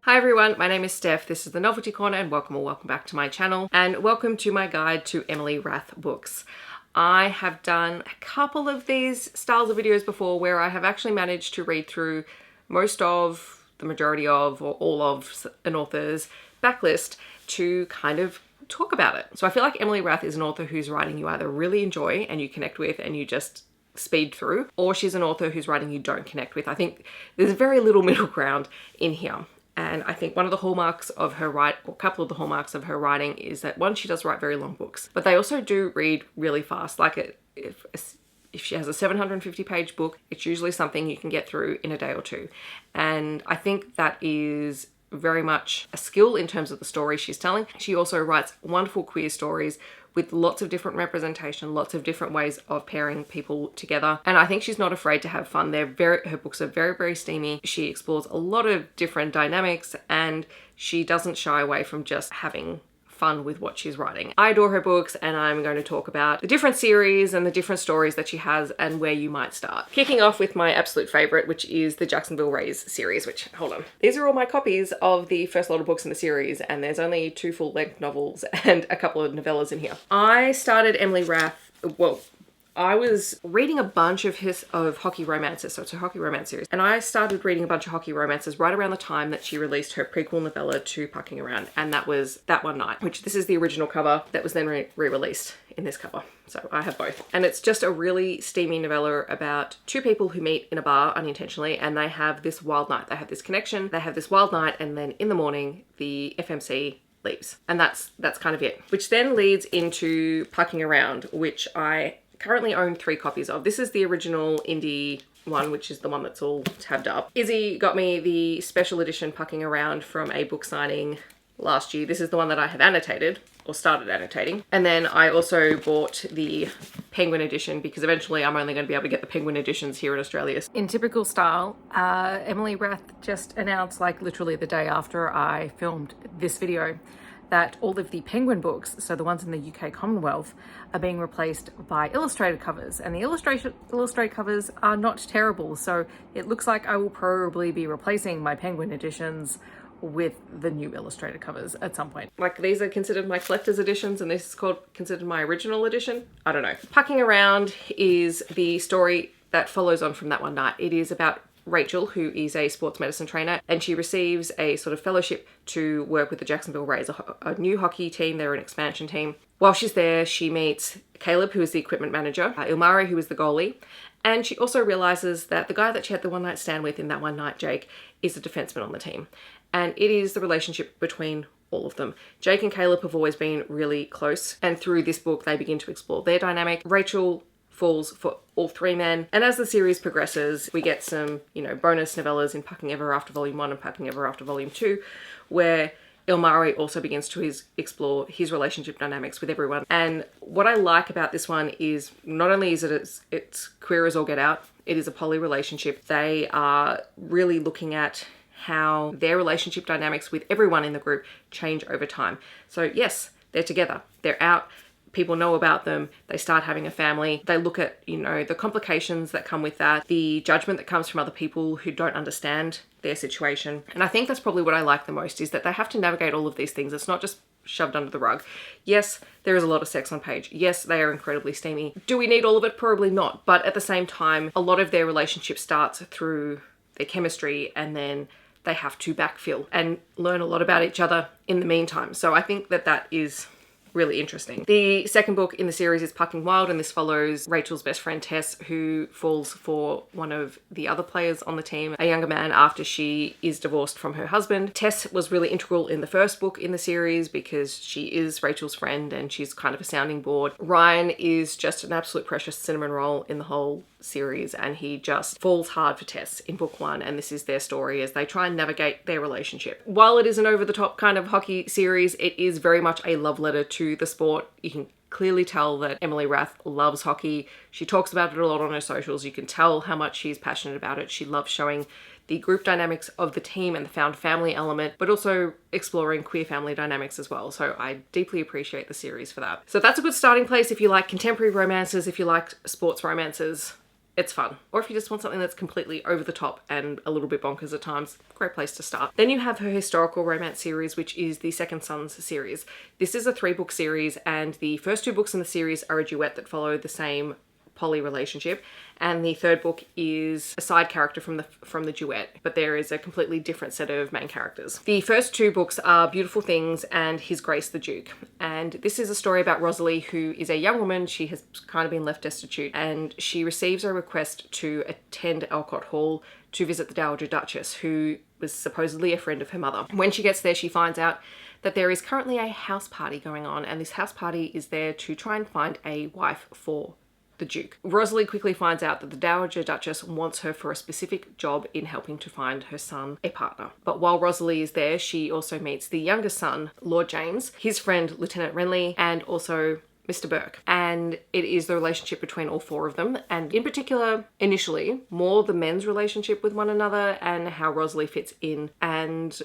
Hi everyone, my name is Steph, this is the Novelty Corner and welcome back to my channel and welcome to my guide to Emily Rath books. I have done a couple of these styles of videos before where I have actually managed to read through most of, the majority of, or all of an author's backlist to kind of talk about it. So I feel like Emily Rath is an author whose writing you either really enjoy and you connect with and you just speed through, or she's an author whose writing you don't connect with. I think there's very little middle ground in here. And I think one of the hallmarks of her or a couple of the hallmarks of her writing is that one, she does write very long books, but they also do read really fast. Like if she has a 750 page book, it's usually something you can get through in a day or two. And I think that is very much a skill in terms of the story she's telling. She also writes wonderful queer stories with lots of different representation, lots of different ways of pairing people together. And I think she's not afraid to have fun. Her books are very, very steamy. She explores a lot of different dynamics and she doesn't shy away from just having fun with what she's writing. I adore her books and I'm going to talk about the different series and the different stories that she has and where you might start. Kicking off with my absolute favorite, which is the Jacksonville Rays series, which, hold on. These are all my copies of the first lot of books in the series and there's only 2 full-length novels and a couple of novellas in here. I started Emily Rath, I was reading a bunch of hockey romances, so it's a hockey romance series, and I started reading a bunch of hockey romances right around the time that she released her prequel novella to Pucking Around, and that was That One Night, which this is the original cover that was then re-released in this cover. So I have both. And it's just a really steamy novella about 2 people who meet in a bar unintentionally and they have this wild night. They have this connection, they have this wild night, and then in the morning, the FMC leaves. And that's kind of it. Which then leads into Pucking Around, which I currently own 3 copies of. This is the original indie one, which is the one that's all tabbed up. Izzy got me the special edition Pucking Around from a book signing last year. This is the one that I have annotated, or started annotating. And then I also bought the Penguin edition because eventually I'm only going to be able to get the Penguin editions here in Australia. In typical style, Emily Rath just announced, like literally the day after I filmed this video, that all of the Penguin books, so the ones in the UK Commonwealth, are being replaced by illustrated covers. And the illustrated covers are not terrible. So it looks like I will probably be replacing my Penguin editions with the new illustrated covers at some point. Like, these are considered my collector's editions and this is considered my original edition. I don't know. Pucking Around is the story that follows on from That One Night. It is about Rachel, who is a sports medicine trainer, and she receives a sort of fellowship to work with the Jacksonville Rays, a new hockey team. They're an expansion team. While she's there, she meets Caleb, who is the equipment manager, Ilmari, who is the goalie, and she also realizes that the guy that she had the one night stand with in That One Night, Jake, is a defenseman on the team. And it is the relationship between all of them. Jake and Caleb have always been really close, and through this book, they begin to explore their dynamic. Rachel falls for all 3 men. And as the series progresses, we get some, bonus novellas in Pucking Ever After Volume 1 and Pucking Ever After Volume 2, where Ilmari also begins to explore his relationship dynamics with everyone. And what I like about this one is not only is it's queer as all get out, it is a poly relationship. They are really looking at how their relationship dynamics with everyone in the group change over time. So yes, they're together, they're out, people know about them, they start having a family, they look at, the complications that come with that, the judgment that comes from other people who don't understand their situation. And I think that's probably what I like the most, is that they have to navigate all of these things. It's not just shoved under the rug. Yes, there is a lot of sex on page. Yes, they are incredibly steamy. Do we need all of it? Probably not. But at the same time, a lot of their relationship starts through their chemistry and then they have to backfill and learn a lot about each other in the meantime. So I think that is really interesting. The second book in the series is Pucking Wild, and this follows Rachel's best friend Tess, who falls for one of the other players on the team, a younger man, after she is divorced from her husband. Tess was really integral in the first book in the series because she is Rachel's friend and she's kind of a sounding board. Ryan is just an absolute precious cinnamon roll in the whole series, and he just falls hard for Tess in book 1, and this is their story as they try and navigate their relationship. While it is an over-the-top kind of hockey series, it is very much a love letter to the sport. You can clearly tell that Emily Rath loves hockey. She talks about it a lot on her socials. You can tell how much she's passionate about it. She loves showing the group dynamics of the team and the found family element, but also exploring queer family dynamics as well. So I deeply appreciate the series for that. So that's a good starting place if you like contemporary romances, if you like sports romances. it's fun. Or if you just want something that's completely over the top and a little bit bonkers at times, great place to start. Then you have her historical romance series, which is the Second Sons series. This is a 3-book series, and the first 2 books in the series are a duet that follow the same poly relationship, and the 3rd book is a side character from the duet, but there is a completely different set of main characters. The first 2 books are Beautiful Things and His Grace the Duke, and this is a story about Rosalie, who is a young woman. She has kind of been left destitute, and she receives a request to attend Alcott Hall to visit the Dowager Duchess, who was supposedly a friend of her mother. When she gets there, she finds out that there is currently a house party going on, and this house party is there to try and find a wife for the Duke. Rosalie quickly finds out that the Dowager Duchess wants her for a specific job in helping to find her son a partner. But while Rosalie is there, she also meets the younger son, Lord James, his friend, Lieutenant Renly, and also Mr. Burke. And it is the relationship between all 4 of them, and in particular, initially, more the men's relationship with one another and how Rosalie fits in, and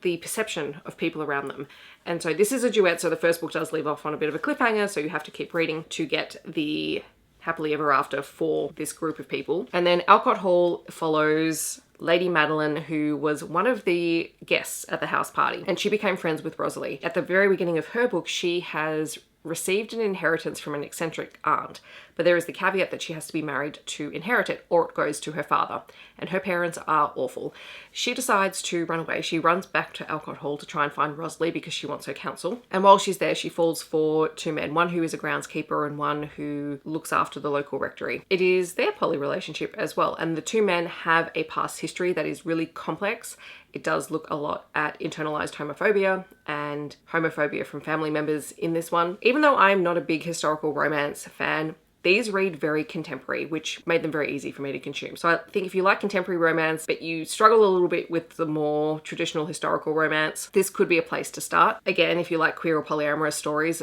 the perception of people around them. And so this is a duet, so the first book does leave off on a bit of a cliffhanger, so you have to keep reading to get the happily ever after for this group of people. And then Alcott Hall follows Lady Madeline, who was one of the guests at the house party, and she became friends with Rosalie. At the very beginning of her book, she has received an inheritance from an eccentric aunt, but there is the caveat that she has to be married to inherit it, or it goes to her father, and her parents are awful. She decides to run away. She runs back to Alcott Hall to try and find Rosalie because she wants her counsel, and while she's there, she falls for 2 men, one who is a groundskeeper and one who looks after the local rectory. It is their poly relationship as well, and the 2 men have a past history that is really complex. It does look a lot at internalized homophobia and homophobia from family members in this one. Even though I'm not a big historical romance fan, these read very contemporary, which made them very easy for me to consume. So I think if you like contemporary romance, but you struggle a little bit with the more traditional historical romance, this could be a place to start. Again, if you like queer or polyamorous stories,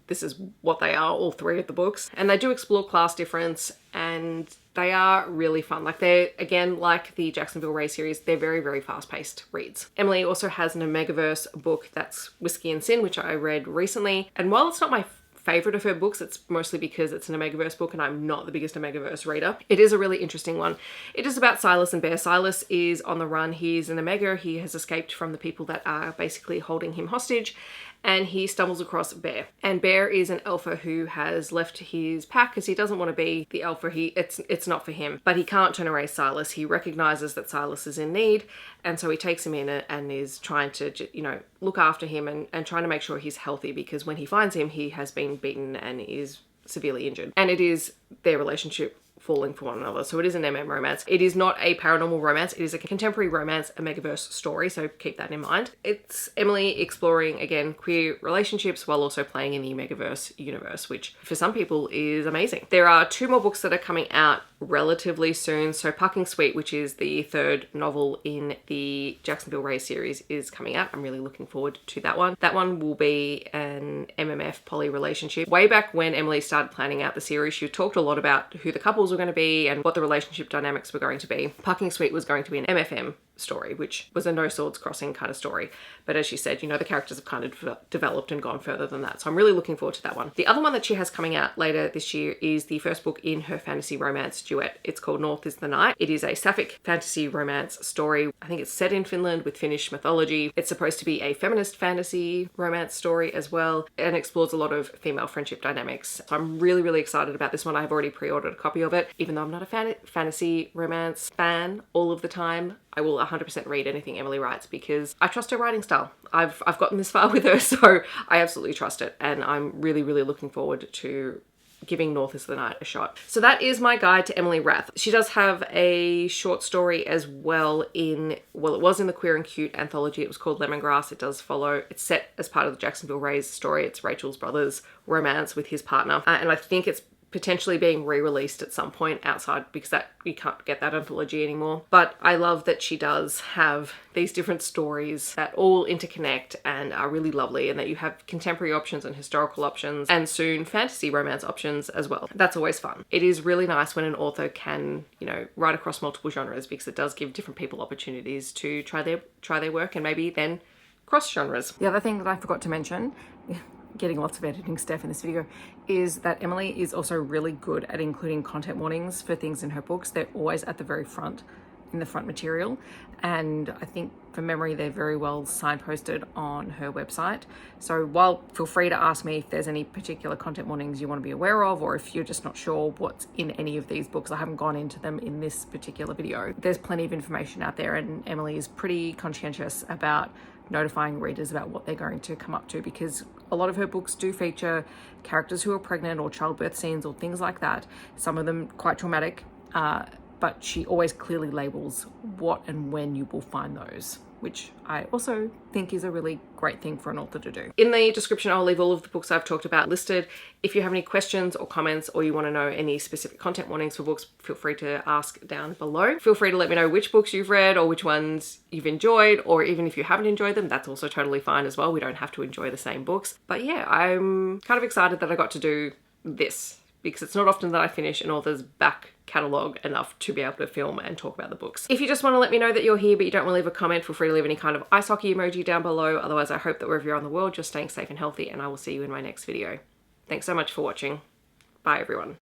this is what they are, all 3 of the books. And they do explore class difference, and they are really fun. Like, they're, again, like the Jacksonville Rays series, they're very, very fast-paced reads. Emily also has an Omegaverse book that's Whiskey and Sin, which I read recently. And while it's not my favorite of her books, it's mostly because it's an Omegaverse book and I'm not the biggest Omegaverse reader. It is a really interesting one. It is about Silas and Bear. Silas is on the run. He's an Omega. He has escaped from the people that are basically holding him hostage, and he stumbles across Bear. And Bear is an alpha who has left his pack because he doesn't want to be the alpha. It's not for him. But he can't turn away Silas. He recognizes that Silas is in need, and so he takes him in and is trying to, you know, look after him and trying to make sure he's healthy, because when he finds him, he has been beaten and is severely injured. And it is their relationship falling for one another. So it is an MM romance. It is not a paranormal romance. It is a contemporary romance, a Omegaverse story, so keep that in mind. It's Emily exploring, again, queer relationships while also playing in the Omegaverse universe, which for some people is amazing. There are 2 more books that are coming out relatively soon. So Parking Suite, which is the 3rd novel in the Jacksonville Rays series, is coming out. I'm really looking forward to that one. That one will be an MMF poly relationship. Way back when Emily started planning out the series, she talked a lot about who the couples were going to be and what the relationship dynamics were going to be. Parking Suite was going to be an MFM story, which was a no swords crossing kind of story. But as she said, you know, the characters have kind of developed and gone further than that. So I'm really looking forward to that one. The other one that she has coming out later this year is the first book in her fantasy romance duet. It's called North is the Night. It is a sapphic fantasy romance story. I think it's set in Finland with Finnish mythology. It's supposed to be a feminist fantasy romance story as well, and explores a lot of female friendship dynamics. So I'm really, really excited about this one. I've already pre-ordered a copy of it. Even though I'm not a fantasy romance fan all of the time, I will 100% read anything Emily writes because I trust her writing style. I've gotten this far with her, so I absolutely trust it. And I'm really, really looking forward to giving North is the Night a shot. So that is my guide to Emily Rath. She does have a short story as well it was in the Queer and Cute anthology. It was called Lemongrass. It does follow, it's set as part of the Jacksonville Rays story. It's Rachel's brother's romance with his partner. And I think it's potentially being re-released at some point outside, because that you can't get that anthology anymore. But I love that she does have these different stories that all interconnect and are really lovely, and that you have contemporary options and historical options, and soon fantasy romance options as well. That's always fun. It is really nice when an author can, you know, write across multiple genres, because it does give different people opportunities to try their work and maybe then cross genres. The other thing that I forgot to mention, getting lots of editing stuff in this video, is that Emily is also really good at including content warnings for things in her books. They're always at the very front, in the front material, and I think from memory they're very well signposted on her website. So while feel free to ask me if there's any particular content warnings you want to be aware of, or if you're just not sure what's in any of these books. I haven't gone into them in this particular video. There's plenty of information out there, and Emily is pretty conscientious about notifying readers about what they're going to come up to, because a lot of her books do feature characters who are pregnant or childbirth scenes or things like that, some of them quite traumatic, but she always clearly labels what and when you will find those, which I also think is a really great thing for an author to do. In the description, I'll leave all of the books I've talked about listed. If you have any questions or comments, or you want to know any specific content warnings for books, feel free to ask down below. Feel free to let me know which books you've read or which ones you've enjoyed, or even if you haven't enjoyed them, that's also totally fine as well. We don't have to enjoy the same books. But yeah, I'm kind of excited that I got to do this, because it's not often that I finish an author's back catalogue enough to be able to film and talk about the books. If you just want to let me know that you're here but you don't want to leave a comment, feel free to leave any kind of ice hockey emoji down below. Otherwise, I hope that wherever you're in the world, you're staying safe and healthy, and I will see you in my next video. Thanks so much for watching. Bye everyone.